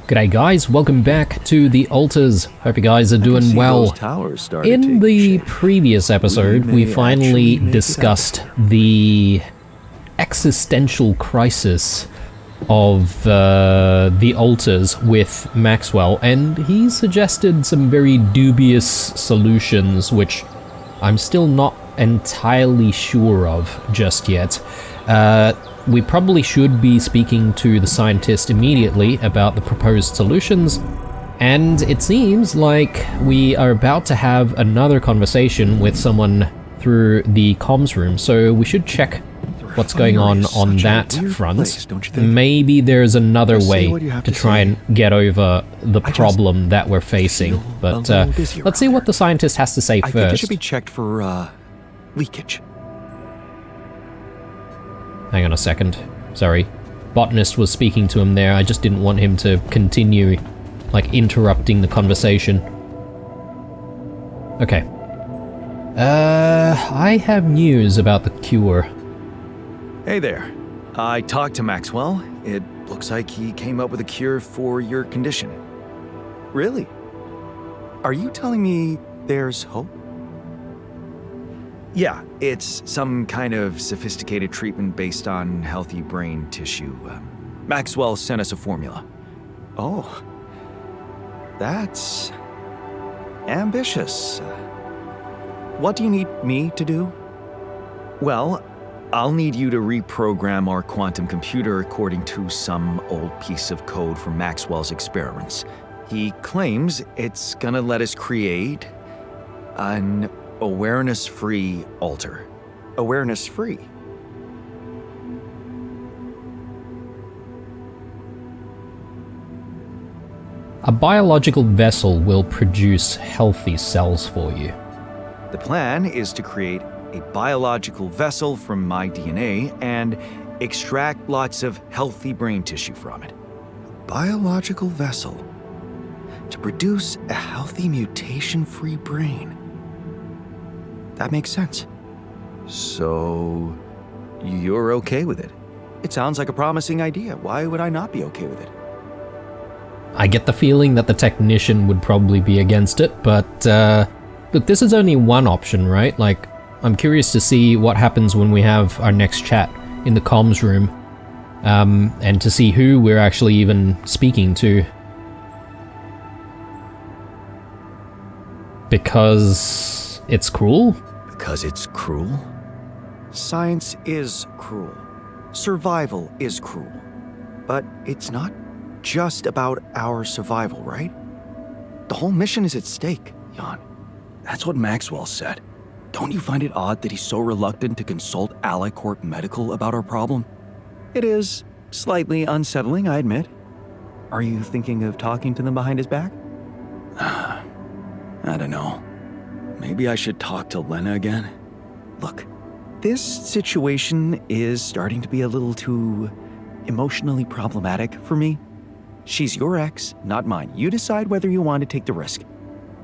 G'day guys, welcome back to the Alters. Hope you guys are doing well. In the previous episode, we finally discussed the existential crisis of the Alters with Maxwell, and he suggested some very dubious solutions, which I'm still not entirely sure of just yet. We probably should be speaking to the scientist immediately about the proposed solutions, and it seems like we are about to have another conversation with someone through the comms room, so we should check what's going on that front. Maybe there's another way to try and get over the problem that we're facing, but let's see what the scientist has to say first. I think it should be checked for leakage. Hang on a second. Sorry. Botanist was speaking to him there. I just didn't want him to continue, like, interrupting the conversation. Okay. I have news about the cure. Hey there. I talked to Maxwell. It looks like he came up with a cure for your condition. Really? Are you telling me there's hope? Yeah, it's some kind of sophisticated treatment based on healthy brain tissue. Maxwell sent us a formula. Oh, that's ambitious. What do you need me to do? Well, I'll need you to reprogram our quantum computer according to some old piece of code from Maxwell's experiments. He claims it's gonna let us create an awareness-free alter. Awareness-free? A biological vessel will produce healthy cells for you. The plan is to create a biological vessel from my DNA and extract lots of healthy brain tissue from it. A biological vessel to produce a healthy mutation-free brain. That makes sense. So, you're okay with it? It sounds like a promising idea. Why would I not be okay with it? I get the feeling that the technician would probably be against it, but, look, this is only one option, right? Like, I'm curious to see what happens when we have our next chat in the comms room, and to see who we're actually even speaking to. Because it's cruel? Because it's cruel? Science is cruel. Survival is cruel. But it's not just about our survival, right? The whole mission is at stake, Jan. That's what Maxwell said. Don't you find it odd that he's so reluctant to consult Alicorp Medical about our problem? It is slightly unsettling, I admit. Are you thinking of talking to them behind his back? I don't know. Maybe I should talk to Lena again? Look, this situation is starting to be a little too emotionally problematic for me. She's your ex, not mine. You decide whether you want to take the risk.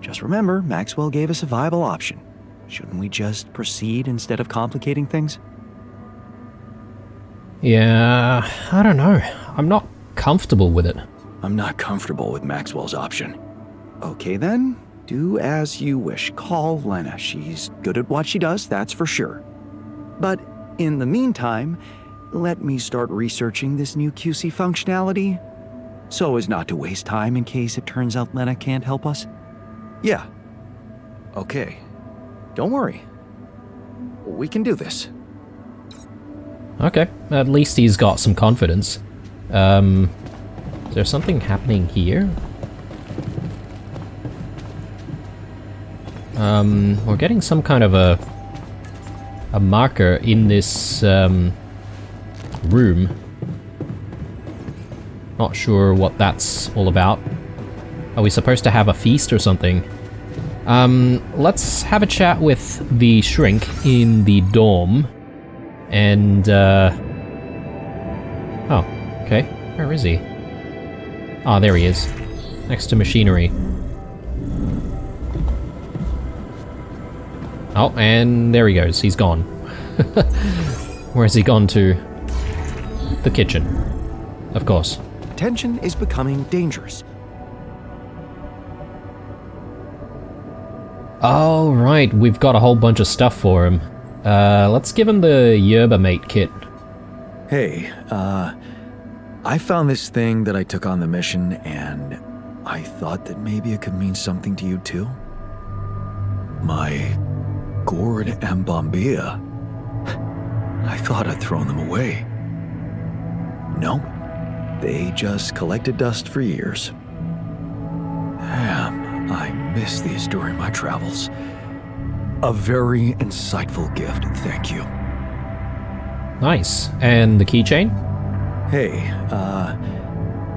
Just remember, Maxwell gave us a viable option. Shouldn't we just proceed instead of complicating things? Yeah, I don't know. I'm not comfortable with it. I'm not comfortable with Maxwell's option. Okay then. Do as you wish. Call Lena. She's good at what she does, that's for sure. But in the meantime, let me start researching this new QC functionality so as not to waste time in case it turns out Lena can't help us. Yeah. Okay. Don't worry. We can do this. Okay, at least he's got some confidence. Is there something happening here? We're getting some kind of a marker in this room. Not sure what that's all about. Are we supposed to have a feast or something? Let's have a chat with the shrink in the dorm. And, oh, okay. Where is he? Ah, there he is. Next to machinery. Oh, and there he goes. He's gone. Where has he gone to? The kitchen. Of course. attention is becoming dangerous. Oh, right, we've got a whole bunch of stuff for him. Let's give him the Yerba Mate kit. Hey, I found this thing that I took on the mission, and I thought that maybe it could mean something to you too. My gourd and bombilla. I thought I'd thrown them away. Nope, they just collected dust for years. Damn, I missed these during my travels. A very insightful gift, thank you. Nice. And the keychain? Hey,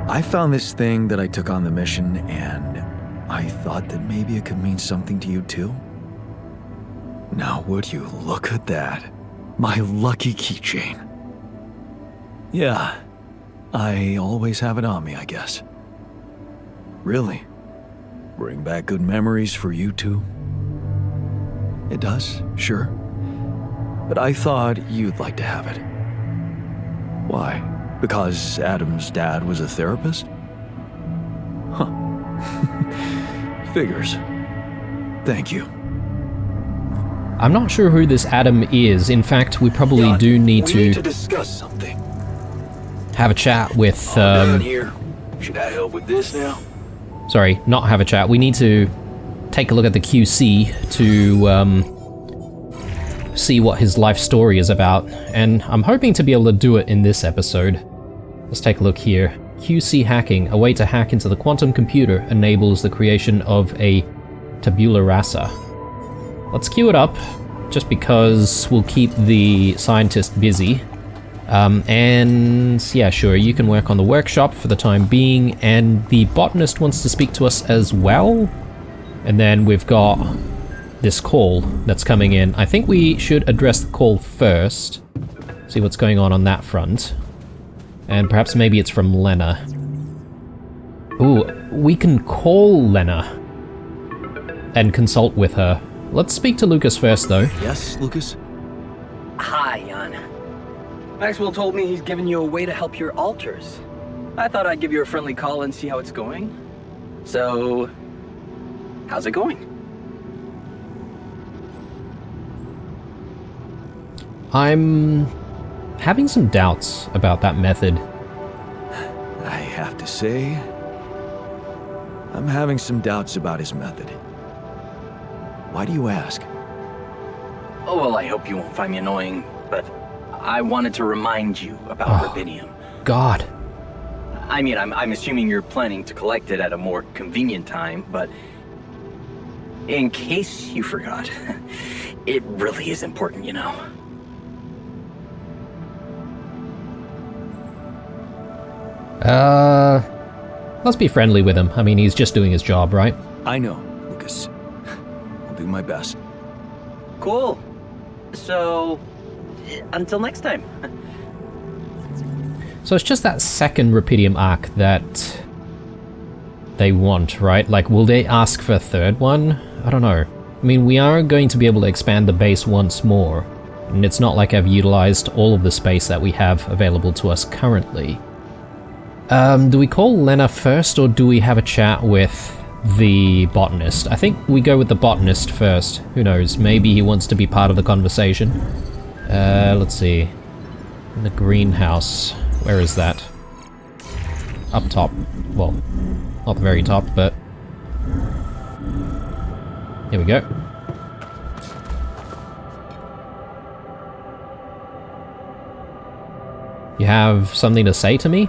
I found this thing that I took on the mission, and I thought that maybe it could mean something to you too. Now would you look at that? My lucky keychain. Yeah, I always have it on me, I guess. Really? Bring back good memories for you too? It does, sure. But I thought you'd like to have it. Why? Because Adam's dad was a therapist? Huh. Figures. Thank you. I'm not sure who this Adam is. In fact, we probably do need we need to discuss something. have a chat with... Down here. Should I help with this now? Sorry, not have a chat. We need to take a look at the QC to see what his life story is about, and I'm hoping to be able to do it in this episode. Let's take a look here. QC hacking. A way to hack into the quantum computer enables the creation of a tabula rasa. Let's queue it up, just because we'll keep the scientist busy. And yeah, sure, you can work on the workshop for the time being, and the botanist wants to speak to us as well. And then we've got this call that's coming in. I think we should address the call first, see what's going on that front. And perhaps maybe it's from Lena. Ooh, we can call Lena and consult with her. Let's speak to Lucas first, though. Yes, Lucas? Hi, Jan. Maxwell told me he's given you a way to help your altars. I thought I'd give you a friendly call and see how it's going. So, how's it going? I'm having some doubts about that method. I have to say, I'm having some doubts about his method. Why do you ask? Oh, well, I hope you won't find me annoying, but I wanted to remind you about rubidium. God. I mean, I'm assuming you're planning to collect it at a more convenient time, but in case you forgot, it really is important, you know. Let's be friendly with him. I mean, he's just doing his job, right? I know, Lucas. I'll do my best. Cool. So, until next time. So it's just that second Rubidium arc that they want, right? Like, will they ask for a third one? I don't know. I mean, we are going to be able to expand the base once more, and it's not like I've utilized all of the space that we have available to us currently. Do we call Lena first, or do we have a chat with the botanist? I think we go with the botanist first. Who knows? Maybe he wants to be part of the conversation. Let's see. In the greenhouse. Where is that? Up top. Well, not the very top, but... Here we go. You have something to say to me?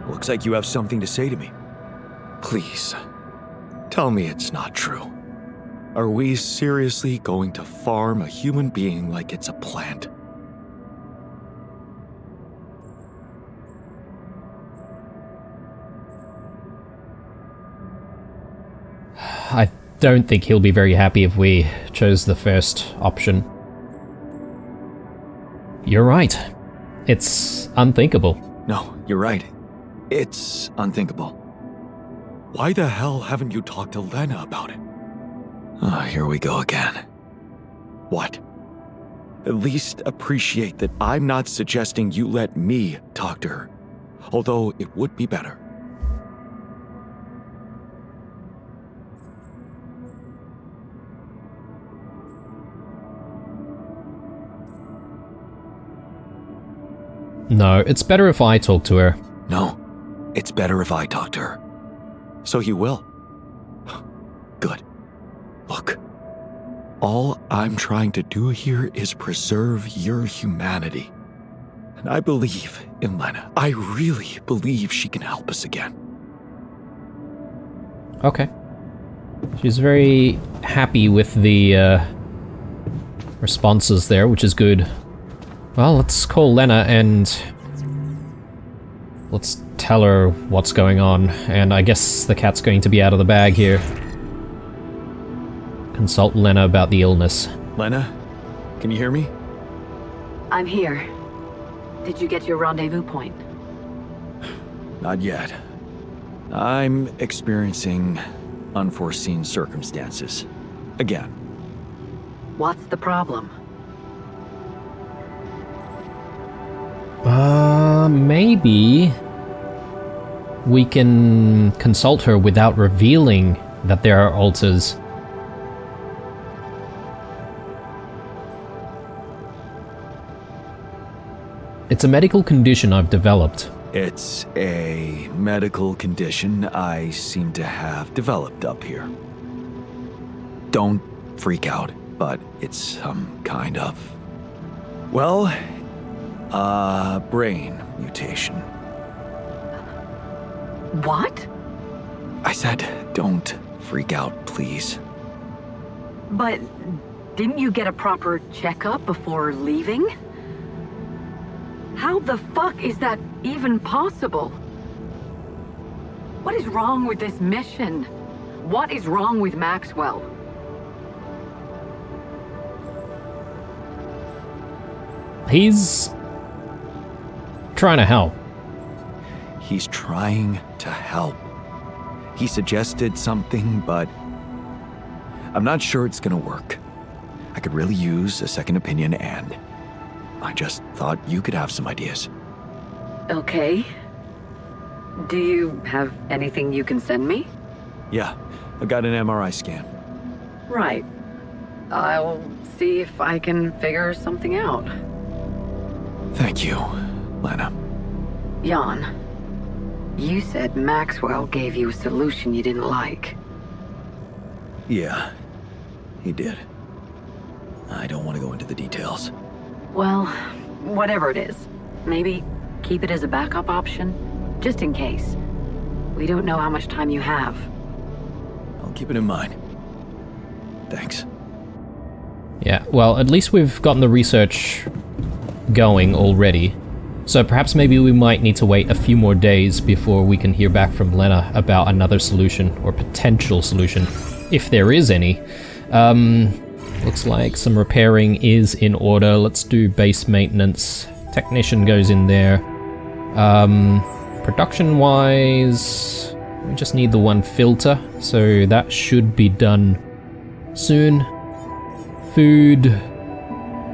Looks like you have something to say to me. Please, tell me it's not true. Are we seriously going to farm a human being like it's a plant? I don't think he'll be very happy if we chose the first option. You're right. It's unthinkable. No, you're right. It's unthinkable. Why the hell haven't you talked to Lena about it? Here we go again. What? At least appreciate that I'm not suggesting you let me talk to her. although it would be better. No, it's better if I talk to her. No, it's better if I talk to her. So you will. Good. Look, all I'm trying to do here is preserve your humanity. And I believe in Lena. I really believe she can help us again. Okay. She's very happy with the responses there, which is good. Well, let's call Lena and let's tell her what's going on. And I guess the cat's going to be out of the bag here. Consult Lena about the illness. Lena, can you hear me? I'm here. Did you get your rendezvous point? Not yet. I'm experiencing unforeseen circumstances. Again. What's the problem? Maybe we can consult her without revealing that there are altars. It's a medical condition I've developed. It's a medical condition I seem to have developed up here. Don't freak out, but it's some kind of... well, brain mutation. What? I said, don't freak out, please. But didn't you get a proper checkup before leaving? How the fuck is that even possible? What is wrong with this mission? What is wrong with Maxwell? He's trying to help. He's trying to help. He suggested something, but I'm not sure it's gonna work. I could really use a second opinion, and I just thought you could have some ideas. Okay. Do you have anything you can send me? Yeah, I got an MRI scan. Right. I'll see if I can figure something out. Thank you, Lena. Jan, you said Maxwell gave you a solution you didn't like. Yeah, he did. I don't want to go into the details. Well, whatever it is, maybe keep it as a backup option, just in case. We don't know how much time you have. I'll keep it in mind. Thanks. Yeah, well, at least we've gotten the research going already. So perhaps maybe we might need to wait a few more days before we can hear back from Lena about another solution, or potential solution, if there is any. Looks like some repairing is in order. Let's do base maintenance. Technician goes in there. Production-wise, we just need the one filter, so that should be done soon. Food,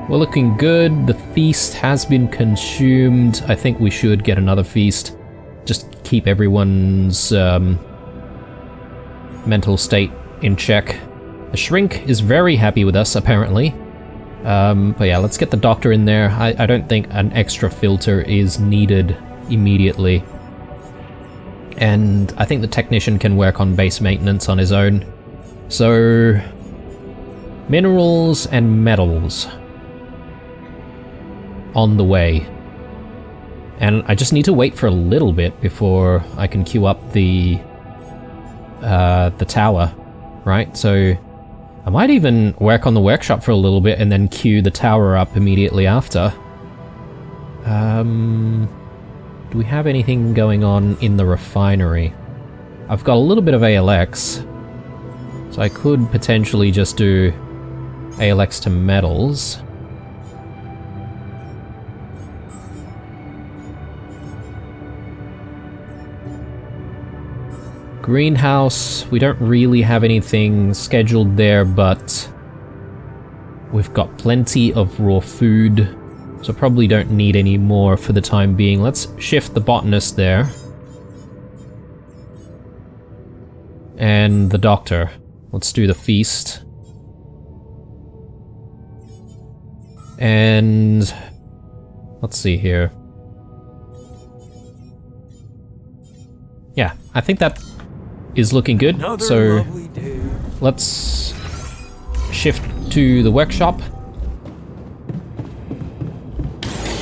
we're looking good. The feast has been consumed. I think we should get another feast. Just keep everyone's mental state in check. The shrink is very happy with us, apparently. But yeah, let's get the doctor in there. I don't think an extra filter is needed immediately. And I think the technician can work on base maintenance on his own. So, minerals and metals on the way. And I just need to wait for a little bit before I can queue up the tower, right? So I might even work on the workshop for a little bit and then queue the tower up immediately after. Do we have anything going on in the refinery? I've got a little bit of ALX, so I could potentially just do ALX to metals. Greenhouse, we don't really have anything scheduled there, but we've got plenty of raw food. So probably don't need any more for the time being. Let's shift the botanist there. And the doctor. Let's do the feast. And let's see here. Yeah, I think that is looking good. So let's shift to the workshop.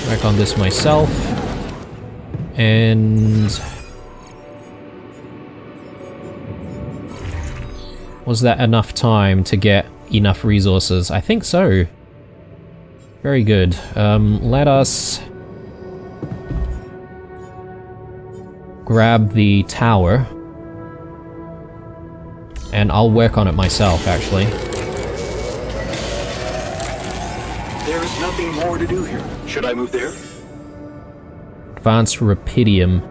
Work on this myself. And was that enough time to get enough resources? I think so. Very good. Let us grab the tower. And I'll work on it myself, actually. There is nothing more to do here. Should I move there? Advanced Rapidium.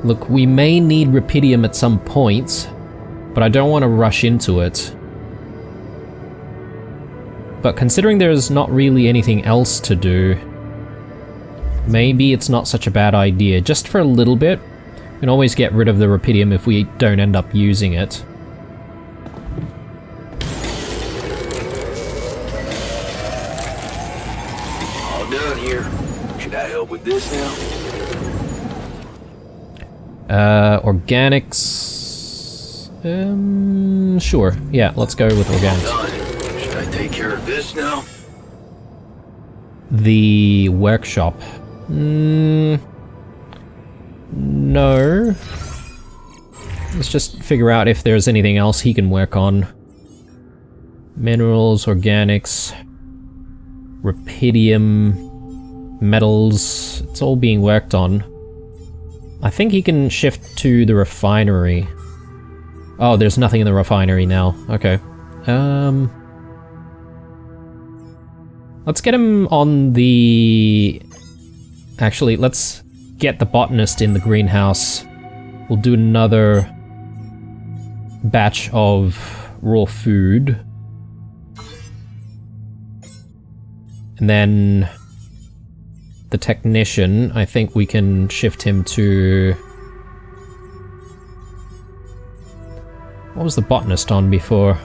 Look, we may need Rapidium at some point, but I don't want to rush into it. But considering there's not really anything else to do, maybe it's not such a bad idea. Just for a little bit. We can always get rid of the Rapidium if we don't end up using it. All done here. Should I help with this now? Organics... sure. Yeah, let's go with organics. Done. Should I take care of this now? The workshop. No. Let's just figure out if there's anything else he can work on. Minerals, organics, Rapidium, metals. It's all being worked on. I think he can shift to the refinery. Oh, there's nothing in the refinery now. Okay. Let's get him on the... Actually, let's get the botanist in the greenhouse. We'll do another batch of raw food. And then the technician, I think we can shift him to... What was the botanist on before?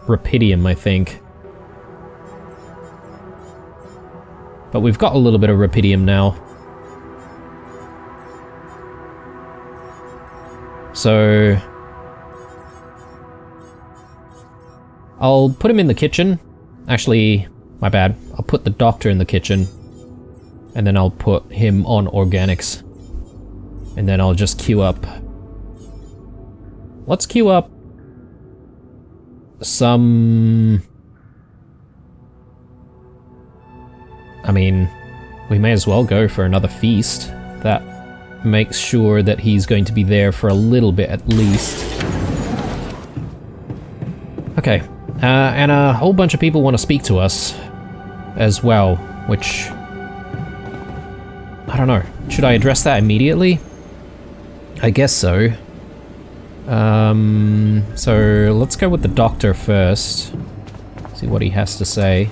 Rapidium, I think. But we've got a little bit of Rapidium now. So... I'll put him in the kitchen. Actually, my bad. I'll put the doctor in the kitchen. And then I'll put him on organics. And then I'll just queue up... Let's queue up... some... I mean, we may as well go for another feast. That makes sure that he's going to be there for a little bit at least. Okay. And a whole bunch of people want to speak to us as well, which... I don't know. Should I address that immediately? I guess so. So let's go with the doctor first. See what he has to say.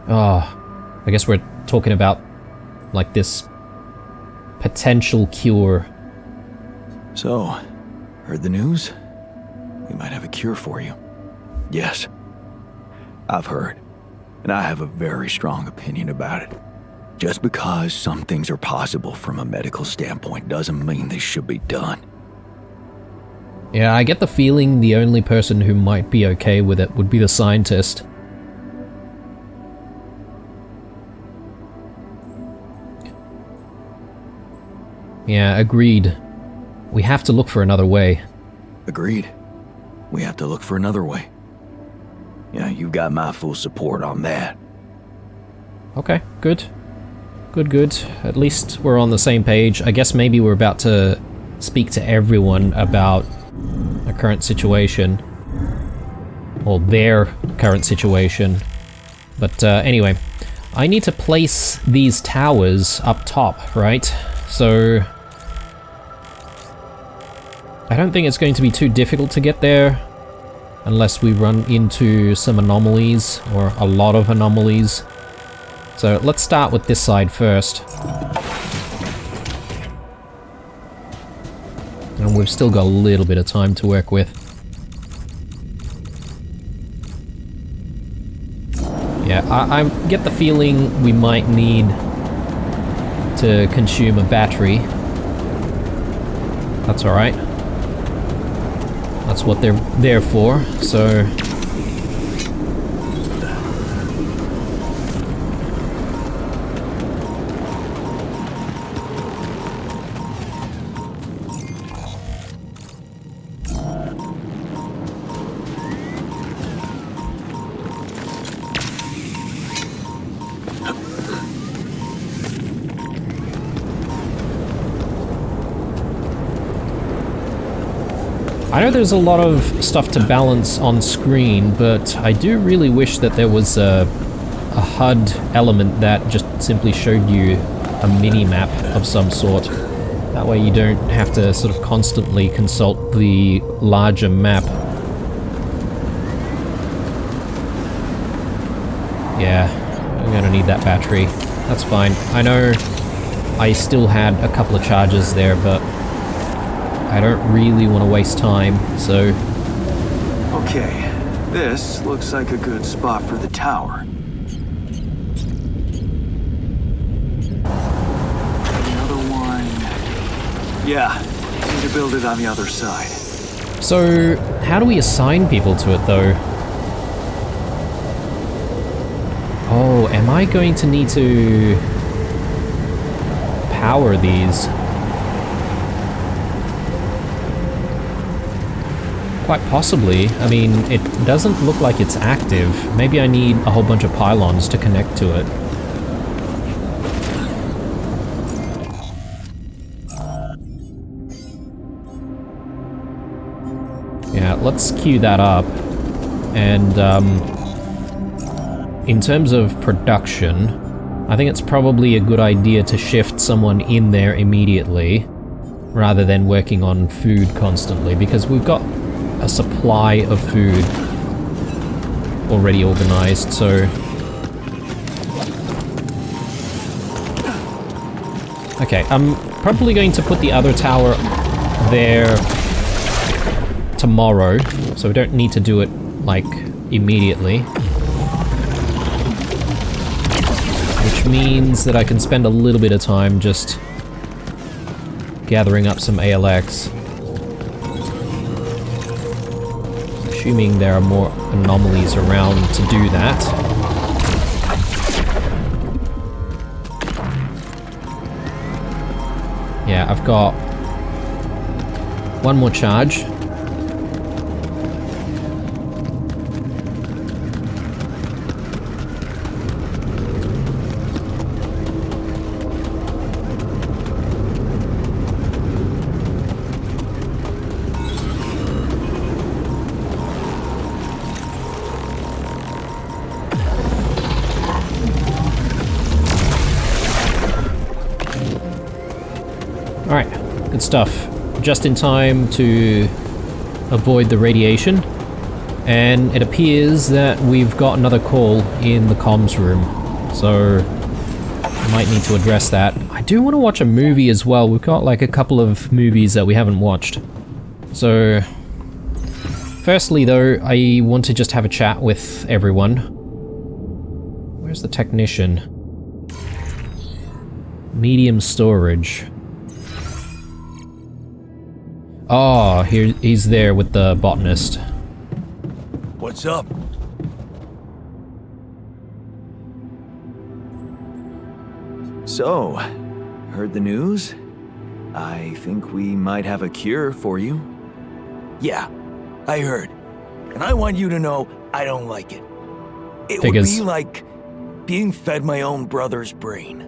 Oh, I guess we're talking about, like, this potential cure. So, heard the news? We might have a cure for you. Yes, I've heard, and I have a very strong opinion about it. Just because some things are possible from a medical standpoint doesn't mean they should be done. Yeah, I get the feeling the only person who might be okay with it would be the scientist. Yeah, agreed. We have to look for another way. Agreed. We have to look for another way. Yeah, you've got my full support on that. Okay, good. Good. At least we're on the same page. I guess maybe we're about to speak to everyone about the current situation. Well, their current situation. But anyway, I need to place these towers up top, right? So I don't think it's going to be too difficult to get there, unless we run into some anomalies, or a lot of anomalies. So let's start with this side first. And we've still got a little bit of time to work with. Yeah, I get the feeling we might need to consume a battery. That's alright. That's what they're there for, so... I know there's a lot of stuff to balance on screen, but I do really wish that there was a HUD element that just simply showed you a mini-map of some sort. That way you don't have to sort of constantly consult the larger map. Yeah, I'm gonna need that battery. That's fine. I know I still had a couple of charges there, but I don't really want to waste time, so... Okay, this looks like a good spot for the tower. Another one... Yeah, need to build it on the other side. So, how do we assign people to it, though? Oh, am I going to need to... power these? Quite possibly. I mean, it doesn't look like it's active. Maybe I need a whole bunch of pylons to connect to it. Yeah, let's queue that up. And, in terms of production, I think it's probably a good idea to shift someone in there immediately, rather than working on food constantly, because we've got a supply of food already organized, so... Okay, I'm probably going to put the other tower there tomorrow, so we don't need to do it, like, immediately. Which means that I can spend a little bit of time just gathering up some ALX. Assuming there are more anomalies around to do that. Yeah, I've got one more charge. Alright, good stuff. Just in time to avoid the radiation. And it appears that we've got another call in the comms room. So, I might need to address that. I do want to watch a movie as well. We've got like a couple of movies that we haven't watched. So, firstly though, I want to just have a chat with everyone. Where's the technician? Medium storage. Oh, he's there with the botanist. What's up? So, heard the news? I think we might have a cure for you. Yeah, I heard. And I want you to know I don't like it. It Figures. would be like being fed my own brother's brain.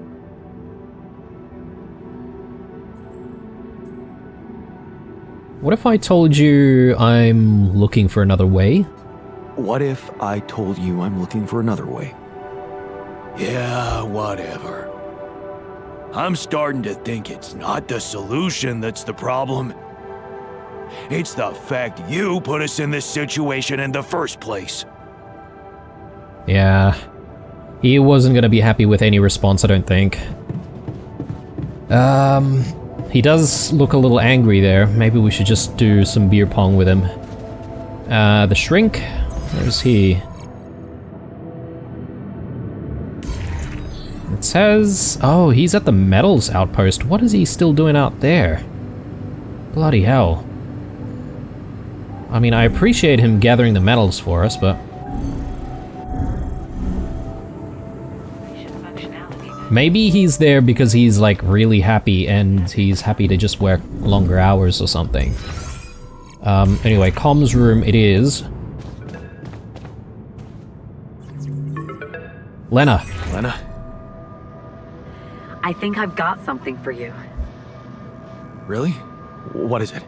What if I told you I'm looking for another way? What if I told you I'm looking for another way? Yeah, whatever. I'm starting to think it's not the solution that's the problem. It's the fact you put us in this situation in the first place. Yeah. He wasn't gonna be happy with any response, I don't think. He does look a little angry there. Maybe we should just do some beer pong with him. The shrink? Where's he? It says... Oh, he's at the metals outpost. What is he still doing out there? Bloody hell. I mean, I appreciate him gathering the metals for us, but... Maybe he's there because he's, like, really happy and he's happy to just work longer hours or something. Anyway, comms room it is. Lena. Lena? I think I've got something for you. Really? What is it?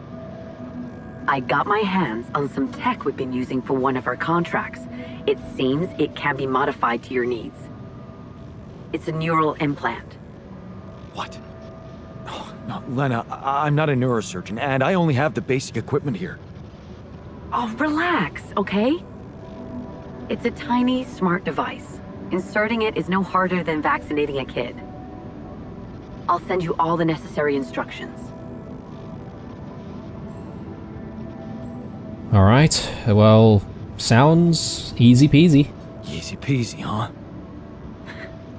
I got my hands on some tech we've been using for one of our contracts. It seems it can be modified to your needs. It's a neural implant. What? Oh, no, Lena, I'm not a neurosurgeon, and I only have the basic equipment here. Oh, relax, okay? It's a tiny, smart device. Inserting it is no harder than vaccinating a kid. I'll send you all the necessary instructions. Alright, well, sounds easy peasy. Easy peasy, huh?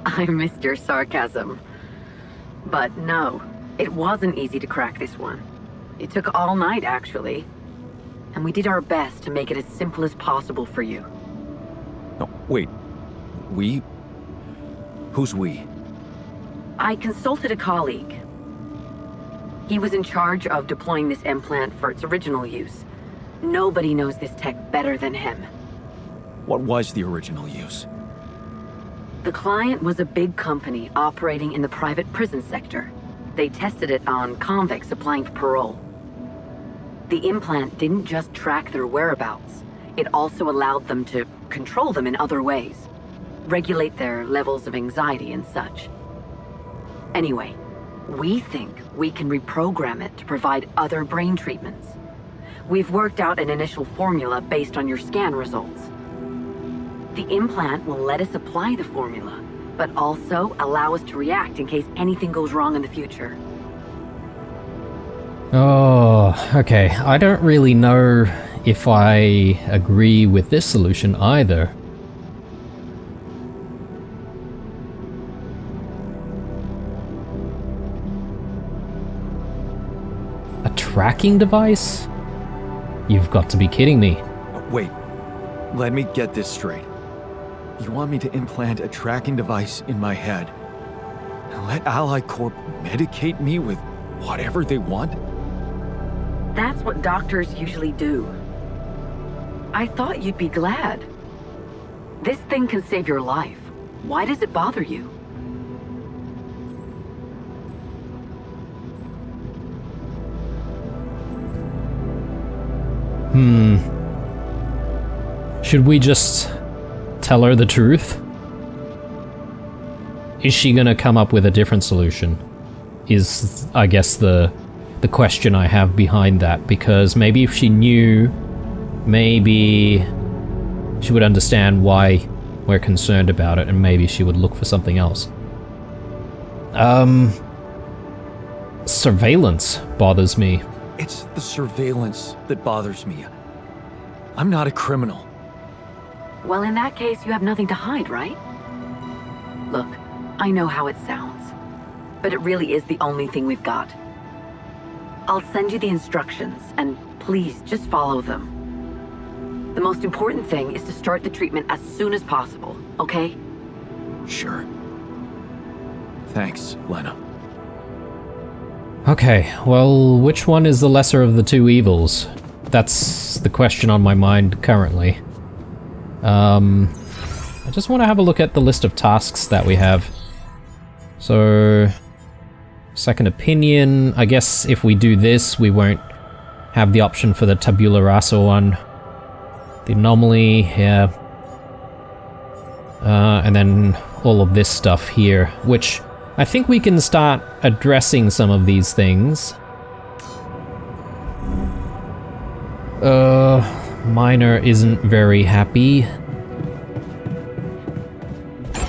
I missed your sarcasm. But no, it wasn't easy to crack this one. It took all night, actually. And we did our best to make it as simple as possible for you. No, wait. We? Who's we? I consulted a colleague. He was in charge of deploying this implant for its original use. Nobody knows this tech better than him. What was the original use? The client was a big company operating in the private prison sector. They tested it on convicts applying for parole. The implant didn't just track their whereabouts. It also allowed them to control them in other ways. Regulate their levels of anxiety and such. Anyway, we think we can reprogram it to provide other brain treatments. We've worked out an initial formula based on your scan results. The implant will let us apply the formula, but also allow us to react in case anything goes wrong in the future. Oh, okay. I don't really know if I agree with this solution either. A tracking device? You've got to be kidding me. Wait. Let me get this straight. You want me to implant a tracking device in my head and let Ally Corp medicate me with whatever they want? That's what doctors usually do. I thought you'd be glad. This thing can save your life. Why does it bother you? Should we just tell her the truth? Is she gonna come up with a different solution? Is, I guess, the question I have behind that, because maybe if she knew, maybe she would understand why we're concerned about it, and maybe she would look for something else. Surveillance bothers me. It's the surveillance that bothers me. I'm not a criminal. Well, in that case, you have nothing to hide, right? Look, I know how it sounds, but it really is the only thing we've got. I'll send you the instructions, and please just follow them. The most important thing is to start the treatment as soon as possible, okay? Sure. Thanks, Lena. Okay, well, which one is the lesser of the two evils? That's the question on my mind currently. I just want to have a look at the list of tasks that we have. So, second opinion, I guess if we do this, we won't have the option for the tabula rasa one. The anomaly, yeah. And then all of this stuff here, which I think we can start addressing some of these things. Miner isn't very happy.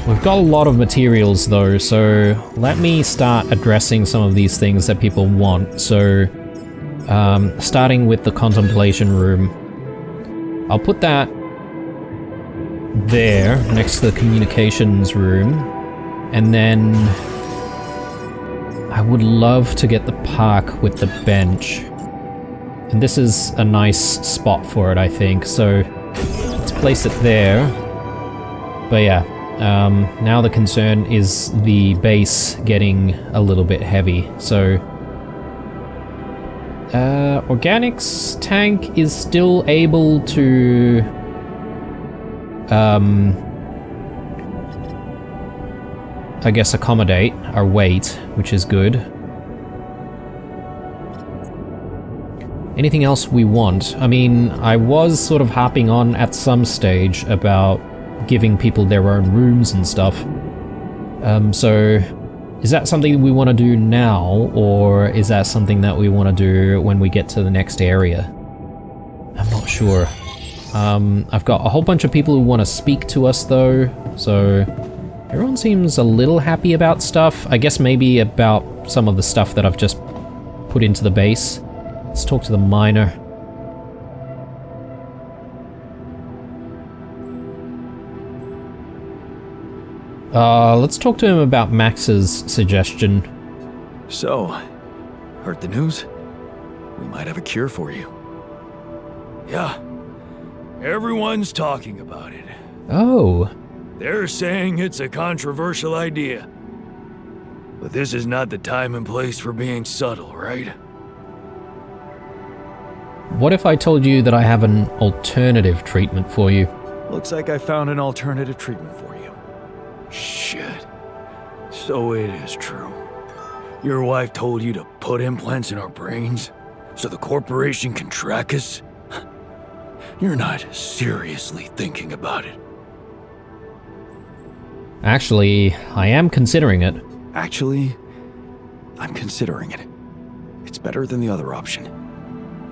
We've got a lot of materials though, so let me start addressing some of these things that people want. So, starting with the contemplation room. I'll put that there, next to the communications room. And then I would love to get the park with the bench. And this is a nice spot for it, I think. So let's place it there. But yeah, now the concern is the base getting a little bit heavy. So organics tank is still able to I guess accommodate our weight, which is good. Anything else we want? I mean, I was sort of harping on at some stage about giving people their own rooms and stuff. So is that something we want to do now, or is that something that we want to do when we get to the next area? I'm not sure. I've got a whole bunch of people who want to speak to us though, so everyone seems a little happy about stuff. I guess maybe about some of the stuff that I've just put into the base. Let's talk to the miner. Let's talk to him about Max's suggestion. So, heard the news? We might have a cure for you. Yeah. Everyone's talking about it. Oh. They're saying it's a controversial idea. But this is not the time and place for being subtle, right? What if I told you that I have an alternative treatment for you? Looks like I found an alternative treatment for you. Shit. So it is true. Your wife told you to put implants in our brains so the corporation can track us? You're not seriously thinking about it. Actually, I am considering it. Actually, I'm considering it. It's better than the other option.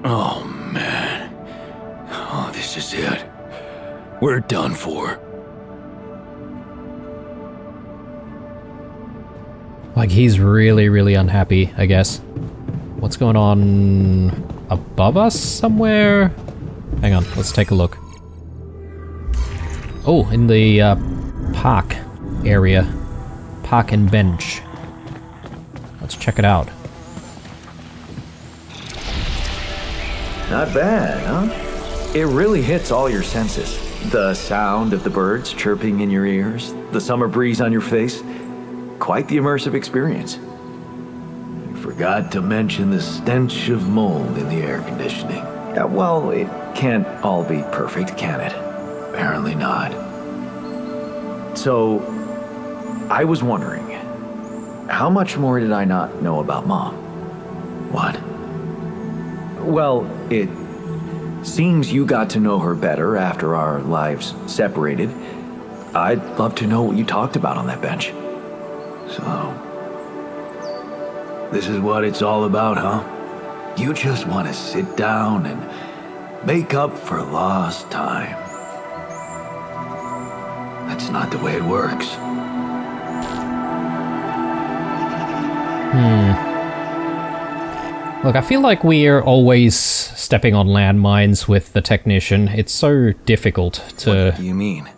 Oh, man. Oh, this is it. We're done for. Like, he's really, really unhappy, I guess. What's going on above us somewhere? Hang on, let's take a look. Oh, in the park area. Park and bench. Let's check it out. Not bad, huh? It really hits all your senses. The sound of the birds chirping in your ears, the summer breeze on your face. Quite the immersive experience. You forgot to mention the stench of mold in the air conditioning. Yeah, well, it can't all be perfect, can it? Apparently not. So, I was wondering, how much more did I not know about Mom? What? Well, it seems you got to know her better after our lives separated. I'd love to know what you talked about on that bench. So, this is what it's all about, huh? You just want to sit down and make up for lost time. That's not the way it works. Look, I feel like we're always stepping on landmines with the technician. It's so difficult to... What do you mean?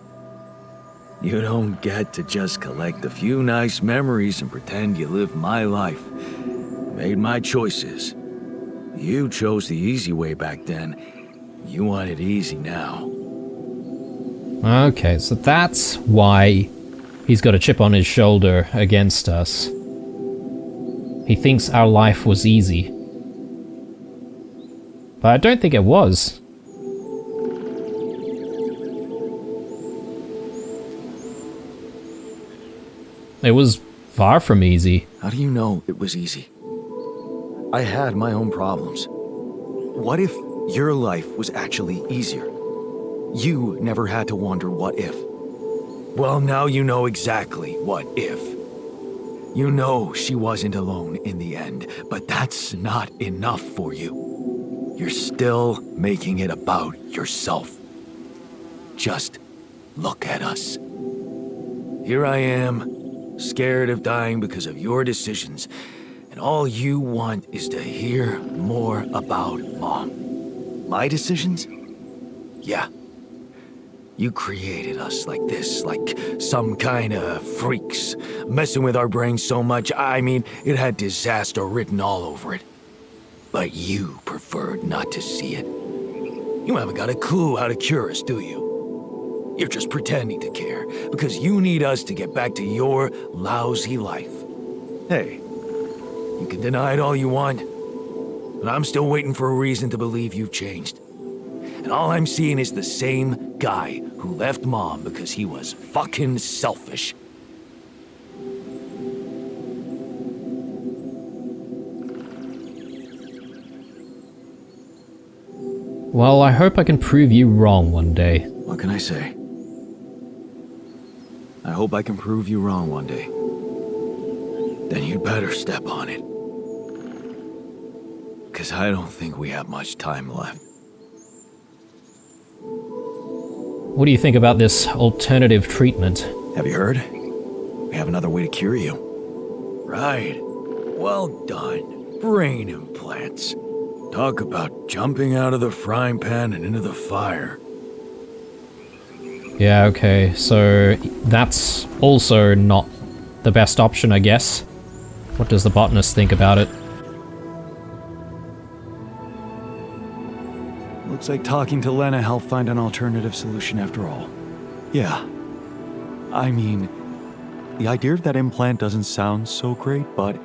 You don't get to just collect a few nice memories and pretend you lived my life. Made my choices. You chose the easy way back then. You want it easy now. Okay, so that's why he's got a chip on his shoulder against us. He thinks our life was easy. But I don't think it was. It was far from easy. How do you know it was easy? I had my own problems. What if your life was actually easier? You never had to wonder what if. Well, now you know exactly what if. You know she wasn't alone in the end, but that's not enough for you. You're still making it about yourself. Just look at us. Here I am, scared of dying because of your decisions, and all you want is to hear more about Mom. My decisions? Yeah. You created us like this, like some kind of freaks, messing with our brains so much, I mean, it had disaster written all over it. But you preferred not to see it. You haven't got a clue how to cure us, do you? You're just pretending to care, because you need us to get back to your lousy life. Hey, you can deny it all you want, but I'm still waiting for a reason to believe you've changed. And all I'm seeing is the same guy who left Mom because he was fucking selfish. Well, I hope I can prove you wrong one day. What can I say? I hope I can prove you wrong one day. Then you'd better step on it. 'Cause I don't think we have much time left. What do you think about this alternative treatment? Have you heard? We have another way to cure you. Right. Well done. Brain implants. Talk about jumping out of the frying pan and into the fire. Yeah, okay, so that's also not the best option, I guess. What does the botanist think about it? Looks like talking to Lena helped find an alternative solution after all. Yeah. I mean, the idea of that implant doesn't sound so great, but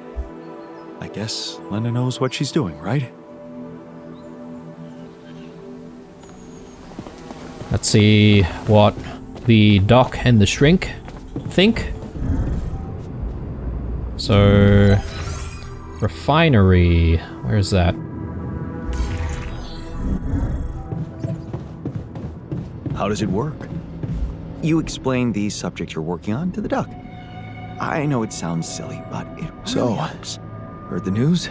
I guess Lena knows what she's doing, right? Let's see what the doc and the shrink think. So, refinery, where's that? How does it work? You explain the subject you're working on to the duck. I know it sounds silly, but it really helps. Heard the news?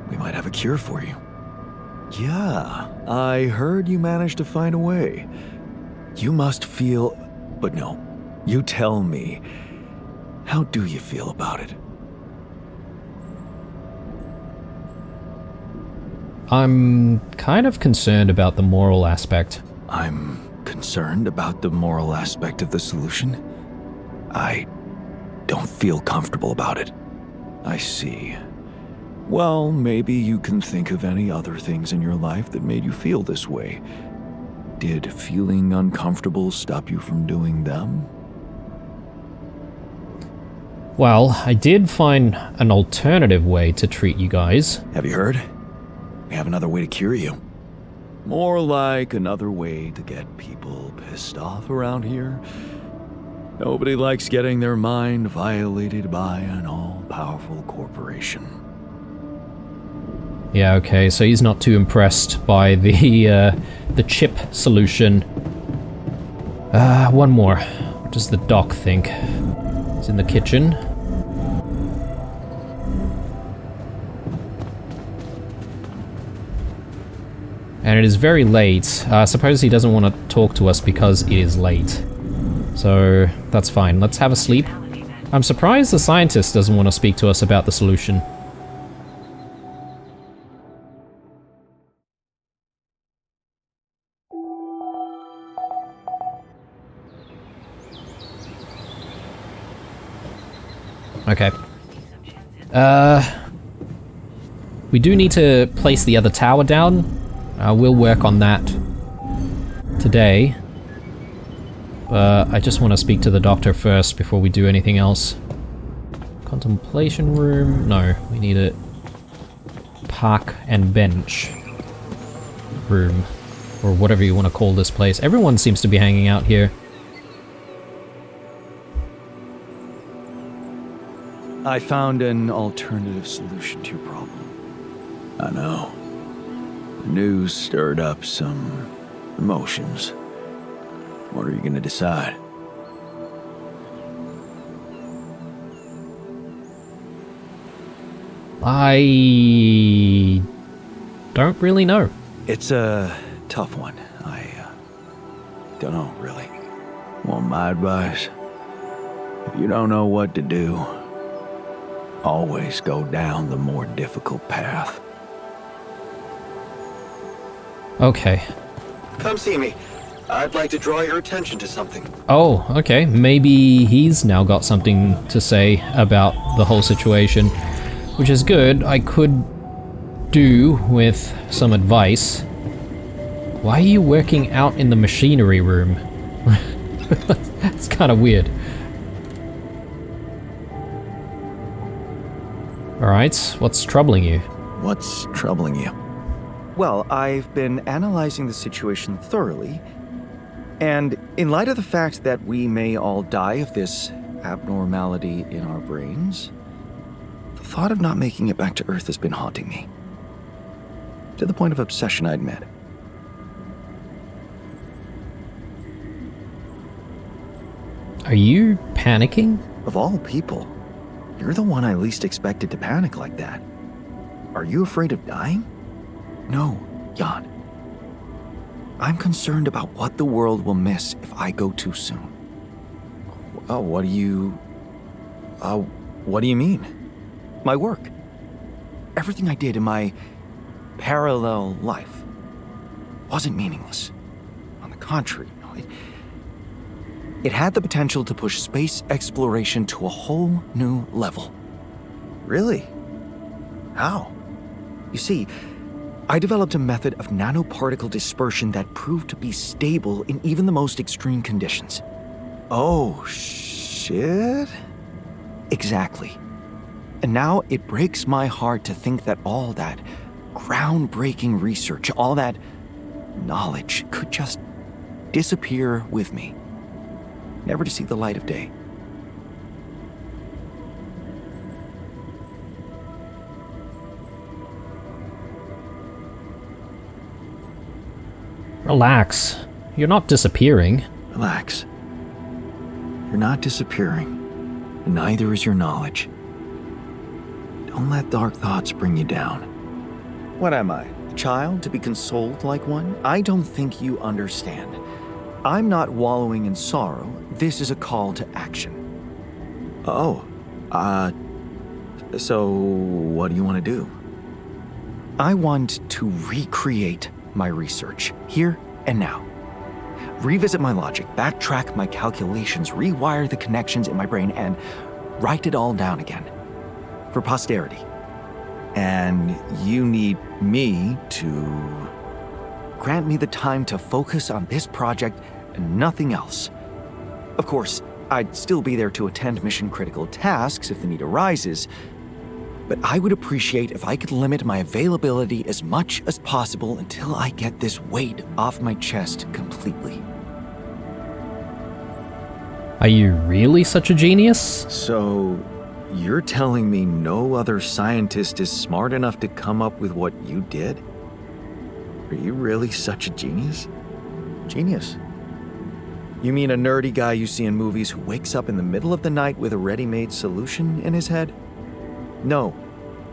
We might have a cure for you. Yeah, I heard you managed to find a way. You must feel... But no, you tell me. How do you feel about it? I'm kind of concerned about the moral aspect. I'm concerned about the moral aspect of the solution. I don't feel comfortable about it. I see. Well, maybe you can think of any other things in your life that made you feel this way. Did feeling uncomfortable stop you from doing them? Well, I did find an alternative way to treat you guys. Have you heard? We have another way to cure you. More like another way to get people pissed off around here. Nobody likes getting their mind violated by an all-powerful corporation. Yeah, okay, so he's not too impressed by the chip solution. One more. What does the doc think? It's in the kitchen. And it is very late. I suppose he doesn't want to talk to us because it is late. So, that's fine. Let's have a sleep. I'm surprised the scientist doesn't want to speak to us about the solution. Okay. We do need to place the other tower down. We'll work on that today. I just want to speak to the doctor first before we do anything else. Contemplation room? No, we need a park and bench room. Or whatever you want to call this place. Everyone seems to be hanging out here. I found an alternative solution to your problem. I know. The news stirred up some Emotions. What are you gonna decide? I don't really know. It's a tough one. I don't know, really. Want my advice? If you don't know what to do, always go down the more difficult path. Okay. Come see me. I'd like to draw your attention to something. Oh, okay. Maybe he's now got something to say about the whole situation, which is good. I could do with some advice. Why are you working out in the machinery room? It's kind of weird. Alright, what's troubling you? What's troubling you? Well, I've been analyzing the situation thoroughly, and in light of the fact that we may all die of this abnormality in our brains, the thought of not making it back to Earth has been haunting me. To the point of obsession, I admit. Are you panicking? Of all people, you're the one I least expected to panic like that. Are you afraid of dying? No, Jan. I'm concerned about what the world will miss if I go too soon. Oh, what do you mean? My work. Everything I did in my parallel life wasn't meaningless. On the contrary, it had the potential to push space exploration to a whole new level. Really? How? You see, I developed a method of nanoparticle dispersion that proved to be stable in even the most extreme conditions. Oh, shit? Exactly. And now it breaks my heart to think that all that groundbreaking research, all that knowledge could just disappear with me, never to see the light of day. Relax. You're not disappearing. Relax. You're not disappearing, and neither is your knowledge. Don't let dark thoughts bring you down. What am I, a child to be consoled like one? I don't think you understand. I'm not wallowing in sorrow. This is a call to action. Oh, so what do you want to do? I want to recreate my research, here and now. Revisit my logic, backtrack my calculations, rewire the connections in my brain, and write it all down again. For posterity. And you need me to grant me the time to focus on this project and nothing else. Of course, I'd still be there to attend mission-critical tasks if the need arises, but I would appreciate if I could limit my availability as much as possible until I get this weight off my chest completely. Are you really such a genius? So, you're telling me no other scientist is smart enough to come up with what you did? Are you really such a genius? Genius? You mean a nerdy guy you see in movies who wakes up in the middle of the night with a ready-made solution in his head? No,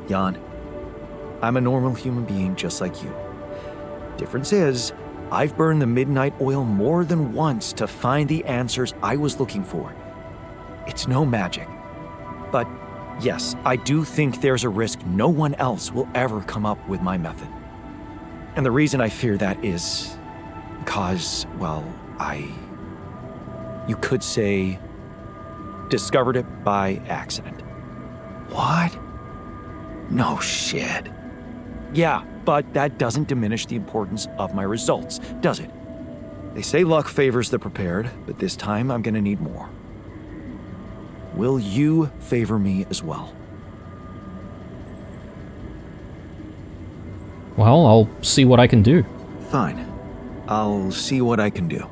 Jan. I'm a normal human being just like you. Difference is, I've burned the midnight oil more than once to find the answers I was looking for. It's no magic. But yes, I do think there's a risk no one else will ever come up with my method. And the reason I fear that is because, well, you could say, discovered it by accident. What? No shit. Yeah, but that doesn't diminish the importance of my results, does it? They say luck favors the prepared, but this time I'm gonna need more. Will you favor me as well? Well, I'll see what I can do. Fine. I'll see what I can do.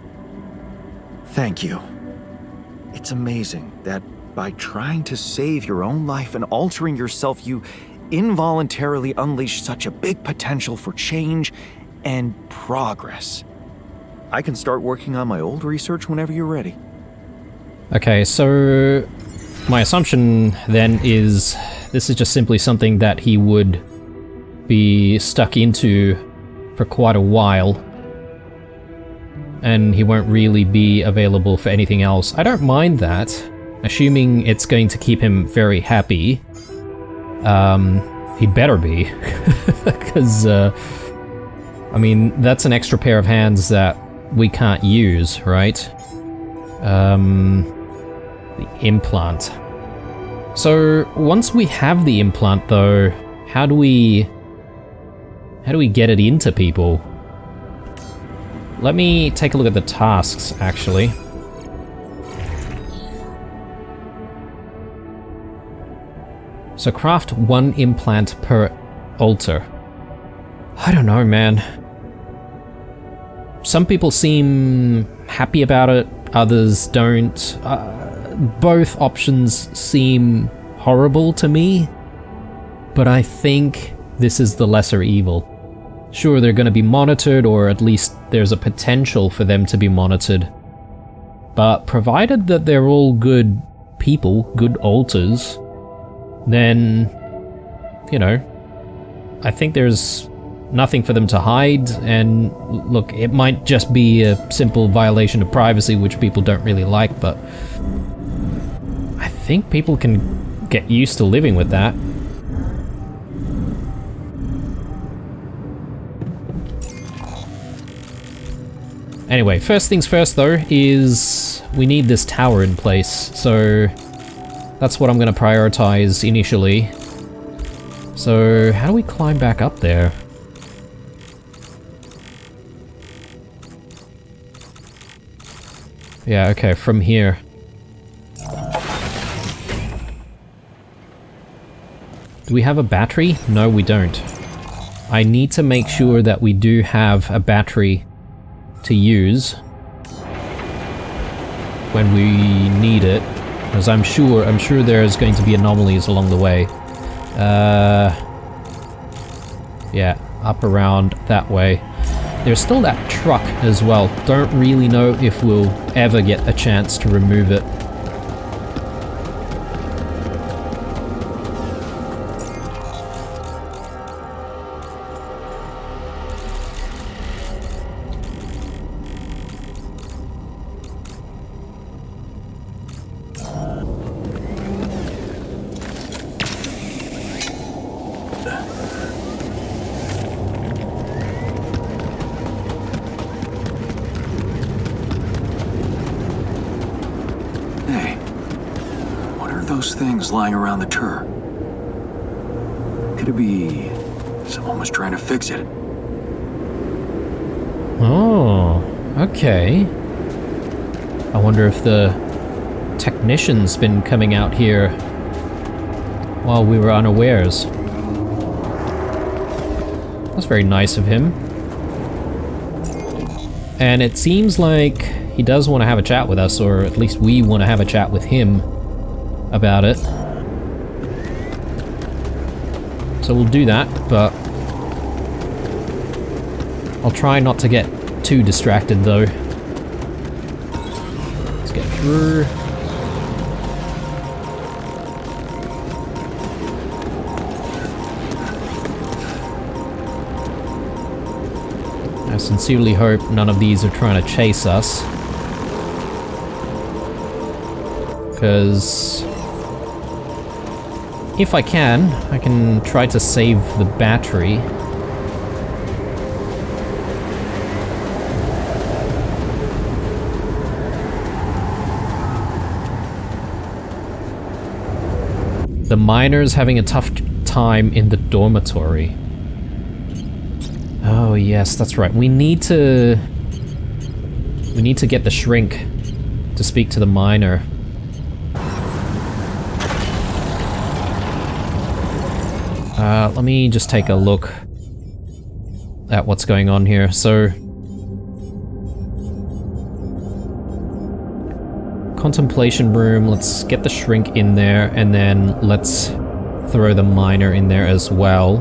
Thank you. It's amazing that by trying to save your own life and altering yourself, you involuntarily unleash such a big potential for change and progress. I can start working on my old research whenever you're ready. Okay, so my assumption then is this is just simply something that he would be stuck into for quite a while, and he won't really be available for anything else. I don't mind that, assuming it's going to keep him very happy. He better be, because, I mean, that's an extra pair of hands that we can't use, right? The implant. So, once we have the implant, though, how do we get it into people? Let me take a look at the tasks, actually. So craft 1 implant per altar. I don't know, man. Some people seem happy about it, others don't. Both options seem horrible to me, but I think this is the lesser evil. Sure, they're going to be monitored, or at least there's a potential for them to be monitored. But provided that they're all good people, good alters, then, you know, I think there's nothing for them to hide, and look, it might just be a simple violation of privacy, which people don't really like, but I think people can get used to living with that. Anyway, first things first though, is we need this tower in place, so that's what I'm going to prioritize initially. So, how do we climb back up there? Yeah, okay, from here. Do we have a battery? No, we don't. I need to make sure that we do have a battery to use when we need it, because I'm sure there's going to be anomalies along the way. Yeah, up around that way. There's still that truck as well. Don't really know if we'll ever get a chance to remove it. Those things lying around the turret. Could it be someone was trying to fix it? Oh, okay. I wonder if the technician's been coming out here while we were unawares. That's very nice of him. And it seems like he does want to have a chat with us, or at least we want to have a chat with him about it. So we'll do that, but I'll try not to get too distracted though. Let's get through. I sincerely hope none of these are trying to chase us, because if I can try to save the battery. The miner's having a tough time in the dormitory. Oh yes, that's right. We need to get the shrink to speak to the miner. Let me just take a look at what's going on here. So, contemplation room, let's get the shrink in there, and then let's throw the miner in there as well.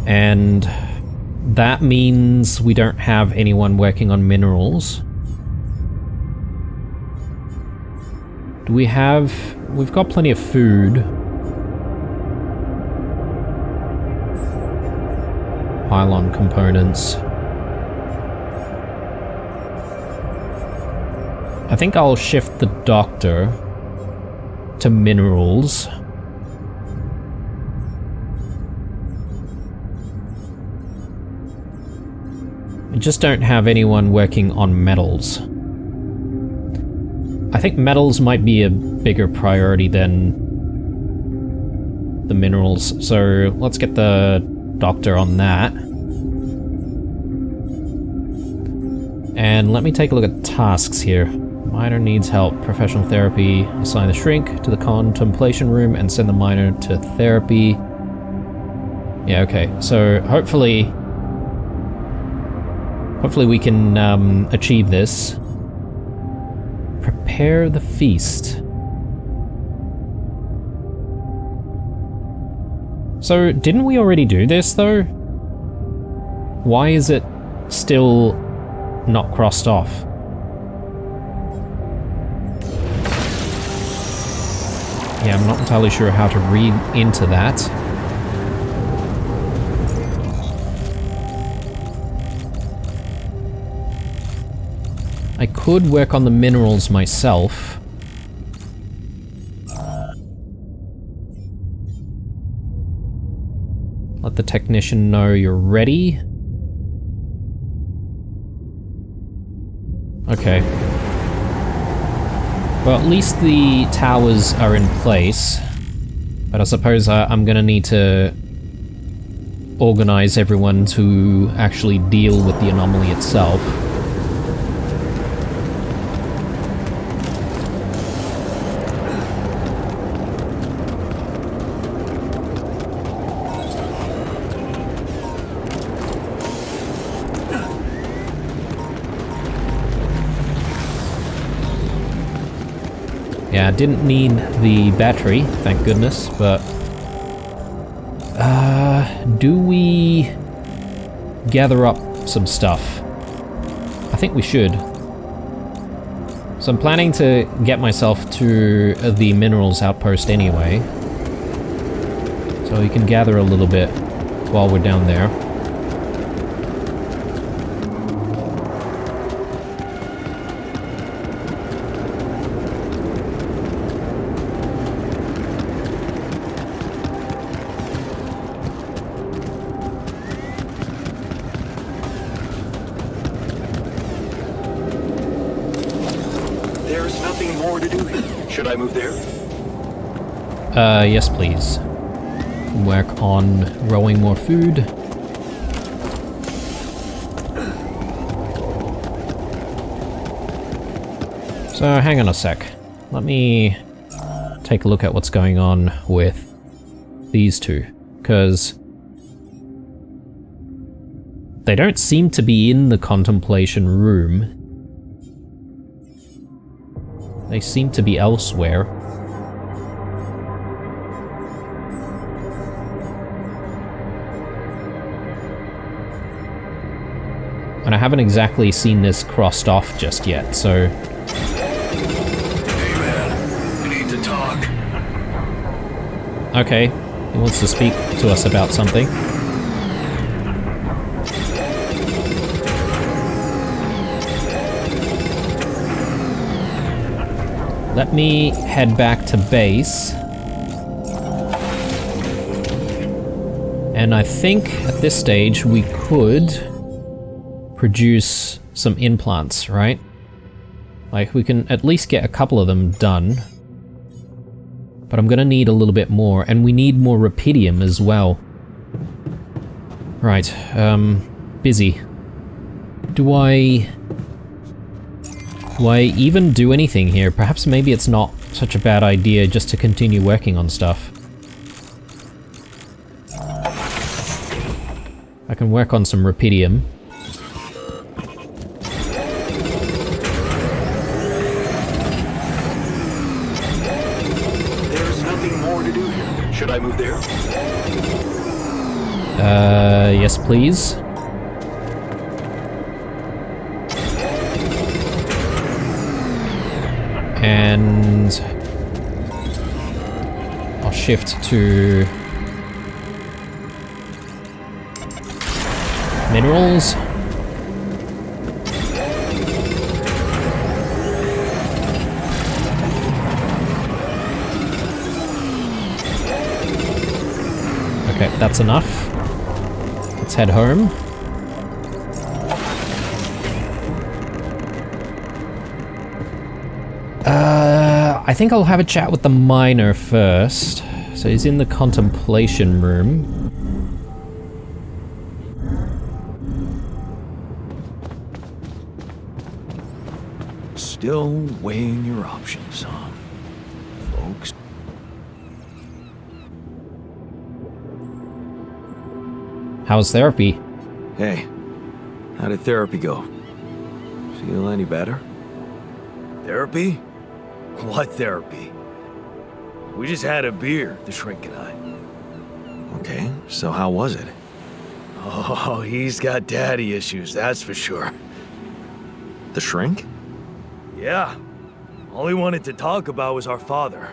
And That means we don't have anyone working on minerals. Do we have... We've got plenty of food. Pylon components. I think I'll shift the doctor to minerals. I just don't have anyone working on metals. I think metals might be a bigger priority than the minerals, so let's get the doctor on that. And let me take a look at tasks here. Miner needs help. Professional therapy. Assign the shrink to the contemplation room and send the miner to therapy. Yeah, okay. So hopefully we can achieve this. Prepare the feast. So, didn't we already do this, though? Why is it still not crossed off? Yeah, I'm not entirely sure how to read into that. I could work on the minerals myself. Let the technician know you're ready. Okay. Well, at least the towers are in place. But I suppose I'm gonna need to organize everyone to actually deal with the anomaly itself. Yeah, I didn't need the battery, thank goodness, but... do we gather up some stuff? I think we should. So I'm planning to get myself to the minerals outpost anyway. So we can gather a little bit while we're down there. There's nothing more to do here. Should I move there? Yes please. Work on growing more food. So, hang on a sec. Let me take a look at what's going on with these two, because they don't seem to be in the contemplation room. They seem to be elsewhere. And I haven't exactly seen this crossed off just yet, so... Hey man, we need to talk. Okay, he wants to speak to us about something. Let me head back to base. And I think at this stage we could produce some implants, right? Like, we can at least get a couple of them done. But I'm gonna need a little bit more, and we need more rupidium as well. Right, busy. Do I even do anything here? Perhaps maybe it's not such a bad idea just to continue working on stuff. I can work on some rupidium. There's nothing more to do here. Should I move there? Yes please. And I'll shift to minerals. Okay, that's enough. Let's head home. I think I'll have a chat with the miner first. So he's in the contemplation room. Still weighing your options, huh, folks? How's therapy? Hey, how did therapy go? Feel any better? Therapy? What therapy? We just had a beer, the shrink and I. Okay, so how was it? Oh, he's got daddy issues, that's for sure. The shrink? Yeah. All he wanted to talk about was our father.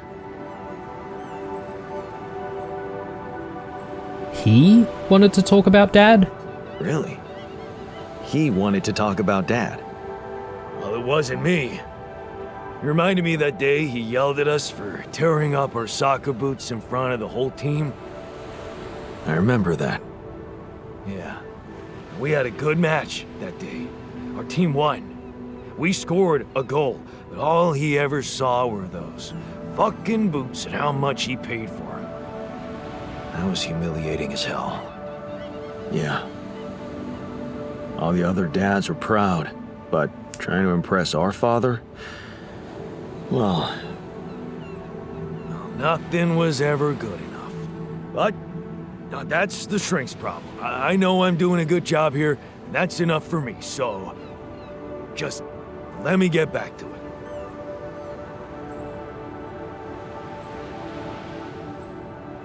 He wanted to talk about Dad? Really? He wanted to talk about Dad. Well, it wasn't me. He reminded me that day he yelled at us for tearing up our soccer boots in front of the whole team. I remember that. Yeah. We had a good match that day. Our team won. We scored a goal, but all he ever saw were those fucking boots and how much he paid for them. That was humiliating as hell. Yeah. All the other dads were proud, but trying to impress our father? Well... Nothing was ever good enough. But that's the shrink's problem. I know I'm doing a good job here, and that's enough for me, so... Just let me get back to it.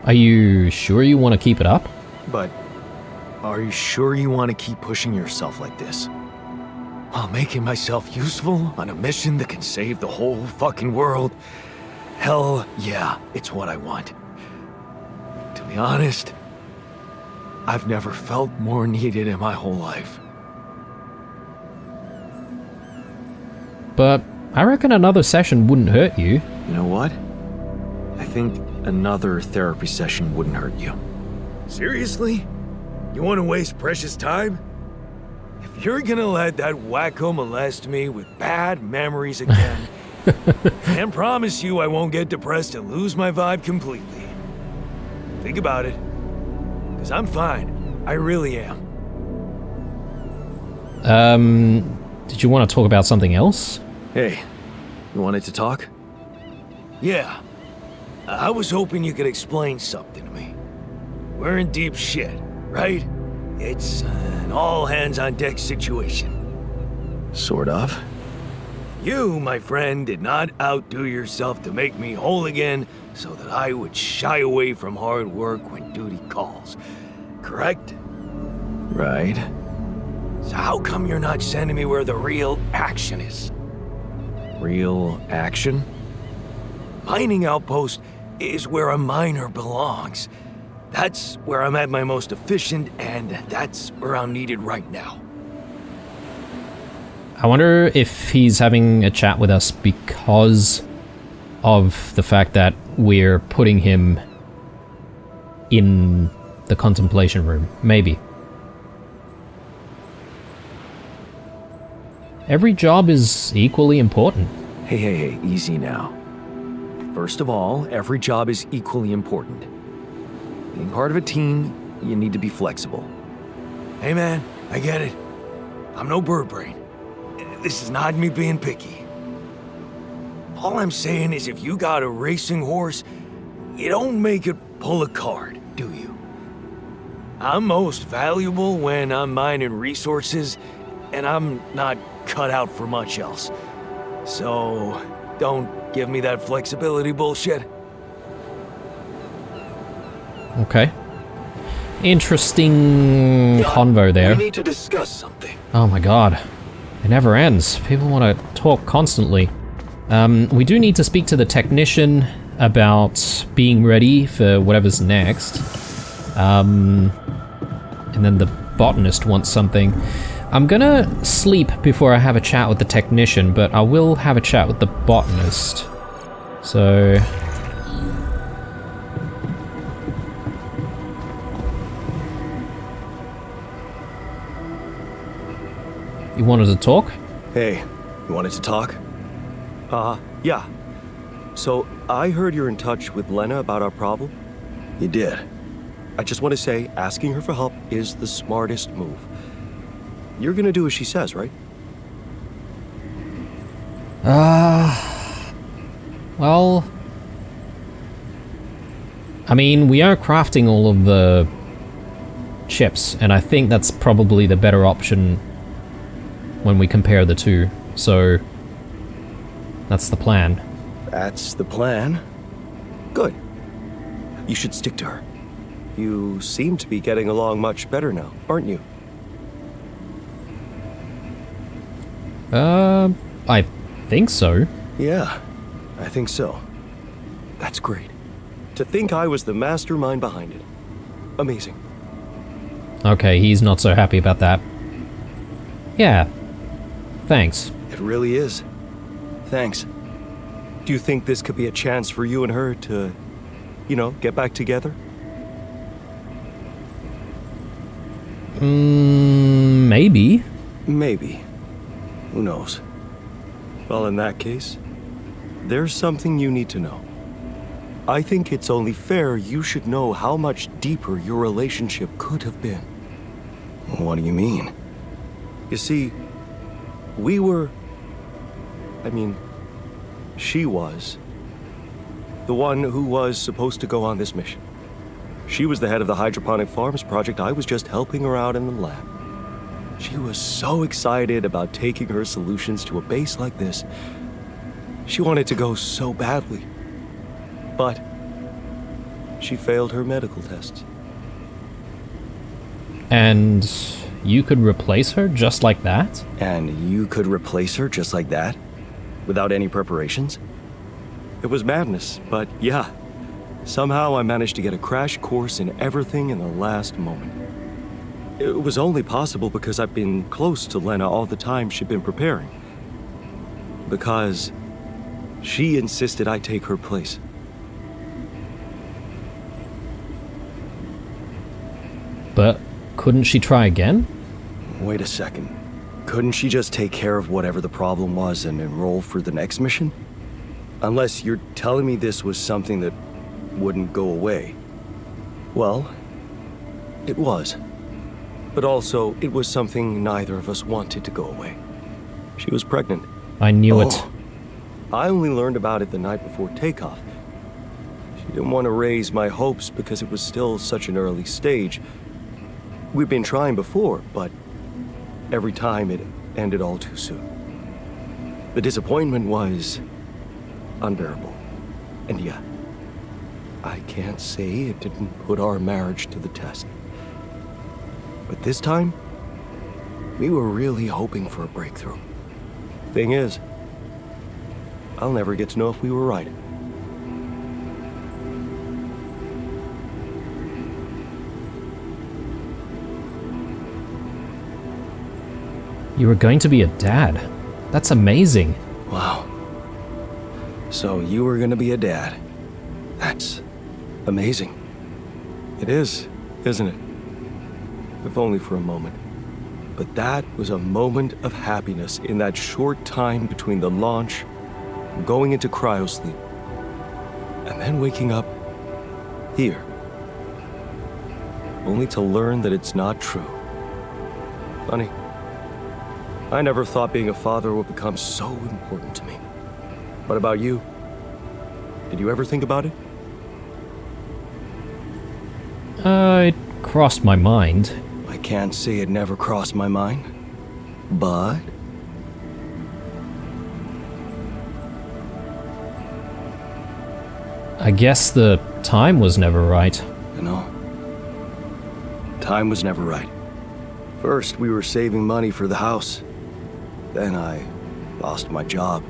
Are you sure you want to keep it up? But are you sure you want to keep pushing yourself like this? While making myself useful on a mission that can save the whole fucking world? Hell yeah, it's what I want. To be honest, I've never felt more needed in my whole life. But I reckon another session wouldn't hurt you. You know what? I think another therapy session wouldn't hurt you. Seriously? You want to waste precious time? If you're gonna let that wacko molest me with bad memories again, I can't promise you I won't get depressed and lose my vibe completely. Think about it. Because I'm fine. I really am. Did you want to talk about something else? Hey, you wanted to talk? Yeah. I was hoping you could explain something to me. We're in deep shit, right? It's an all-hands-on-deck situation. Sort of. You, my friend, did not outdo yourself to make me whole again so that I would shy away from hard work when duty calls. Correct? Right. So how come you're not sending me where the real action is? Real action? Mining outpost is where a miner belongs. That's where I'm at my most efficient, and that's where I'm needed right now. I wonder if he's having a chat with us because of the fact that we're putting him in the contemplation room. Maybe. Every job is equally important. Hey, easy now. First of all, every job is equally important. Being part of a team, you need to be flexible. Hey man, I get it. I'm no bird brain. This is not me being picky. All I'm saying is if you got a racing horse, you don't make it pull a card, do you? I'm most valuable when I'm mining resources, and I'm not cut out for much else. So, don't give me that flexibility bullshit. Okay. Interesting convo there. We need to discuss something. Oh my god. It never ends. People want to talk constantly. We do need to speak to the technician about being ready for whatever's next. And then the botanist wants something. I'm gonna sleep before I have a chat with the technician, but I will have a chat with the botanist. So... You wanted to talk? Hey, you wanted to talk? Yeah. So, I heard you're in touch with Lena about our problem. You did. I just want to say, asking her for help is the smartest move. You're gonna do as she says, right? Well... I mean, we are crafting all of the chips, and I think that's probably the better option when we compare the two, so that's the plan. That's the plan. Good. You should stick to her. You seem to be getting along much better now, aren't you? I think so. Yeah, I think so. That's great. To think I was the mastermind behind it. Amazing. Okay, he's not so happy about that. Yeah. Thanks. It really is. Thanks. Do you think this could be a chance for you and her to, get back together? Maybe. Maybe. Who knows? Well, in that case, there's something you need to know. I think it's only fair you should know how much deeper your relationship could have been. What do you mean? You see, she was the one who was supposed to go on this mission. She was the head of the hydroponic farms project. I was just helping her out in the lab. She was so excited about taking her solutions to a base like this. She wanted to go so badly. But she failed her medical tests. And you could replace her just like that? And you could replace her just like that? Without any preparations? It was madness, but yeah. Somehow I managed to get a crash course in everything in the last moment. It was only possible because I've been close to Lena all the time she'd been preparing. Because she insisted I take her place. But couldn't she try again? Wait a second. Couldn't she just take care of whatever the problem was and enroll for the next mission? Unless you're telling me this was something that wouldn't go away. Well, it was. But also, it was something neither of us wanted to go away. She was pregnant. I knew it. I only learned about it the night before takeoff. She didn't want to raise my hopes because it was still such an early stage. We'd been trying before, but every time it ended all too soon. The disappointment was unbearable. And yeah, I can't say it didn't put our marriage to the test. But this time, we were really hoping for a breakthrough. Thing is, I'll never get to know if we were right. You were going to be a dad. That's amazing. Wow. So you were gonna be a dad. That's amazing. It is, isn't it? If only for a moment. But that was a moment of happiness in that short time between the launch, going into cryosleep, and then waking up here. Only to learn that it's not true. Funny. I never thought being a father would become so important to me. What about you? Did you ever think about it? It crossed my mind. I can't say it never crossed my mind, but... I guess the time was never right. You know, time was never right. First, we were saving money for the house. Then I lost my job.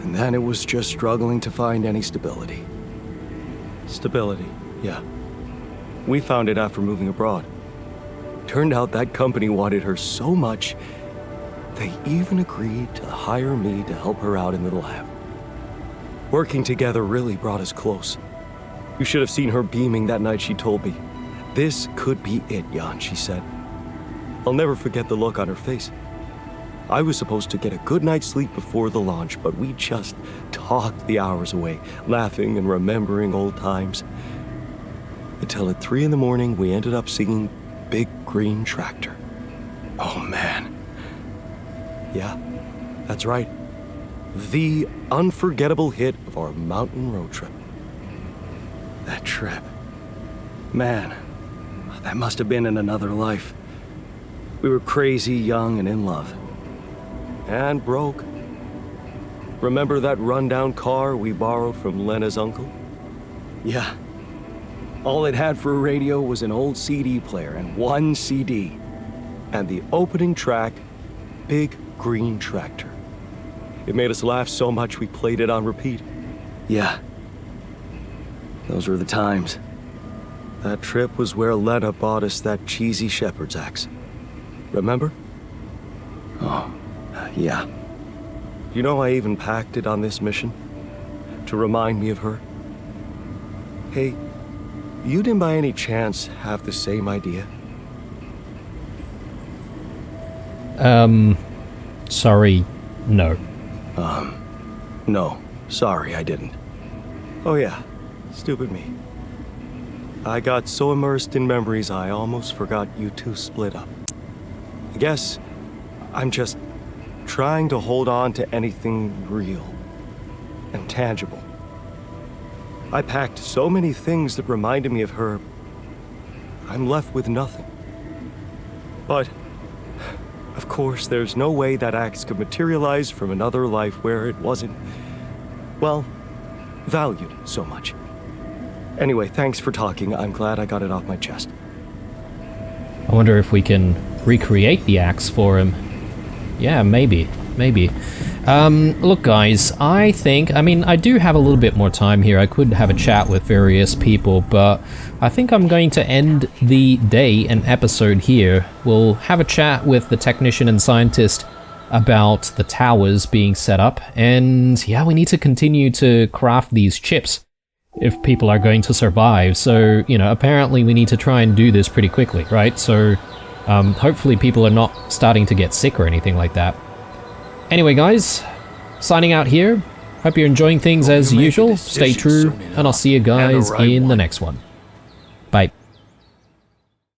And then it was just struggling to find any stability. Stability, yeah. We found it after moving abroad. Turned out that company wanted her so much, they even agreed to hire me to help her out in the lab. Working together really brought us close. You should have seen her beaming that night she told me. This could be it, Jan, she said. I'll never forget the look on her face. I was supposed to get a good night's sleep before the launch, but we just talked the hours away, laughing and remembering old times. Until at 3 in the morning, we ended up singing Big Green Tractor. Oh, man. Yeah, that's right. The unforgettable hit of our mountain road trip. That trip. Man, that must have been in another life. We were crazy, young, and in love. And broke. Remember that rundown car we borrowed from Lena's uncle? Yeah. All it had for a radio was an old CD player and one CD. And the opening track, Big Green Tractor. It made us laugh so much we played it on repeat. Yeah. Those were the times. That trip was where Lena bought us that cheesy shepherd's axe. Remember? Oh, yeah. You know I even packed it on this mission? To remind me of her? Hey, you didn't by any chance have the same idea? Sorry, no. No. Sorry, I didn't. Oh yeah, stupid me. I got so immersed in memories I almost forgot you two split up. I guess I'm just trying to hold on to anything real and tangible. I packed so many things that reminded me of her, I'm left with nothing. But, of course, there's no way that axe could materialize from another life where it wasn't, well, valued so much. Anyway, thanks for talking. I'm glad I got it off my chest. I wonder if we can recreate the axe for him. Yeah, maybe. Look guys, I do have a little bit more time here. I could have a chat with various people, but I think I'm going to end the day and episode here. We'll have a chat with the technician and scientist about the towers being set up, and yeah, we need to continue to craft these chips if people are going to survive. So, you know, apparently we need to try and do this pretty quickly, right? So, hopefully people are not starting to get sick or anything like that. Anyway, guys, signing out here. Hope you're enjoying things as usual. Stay true, and I'll see you guys in the next one. Bye.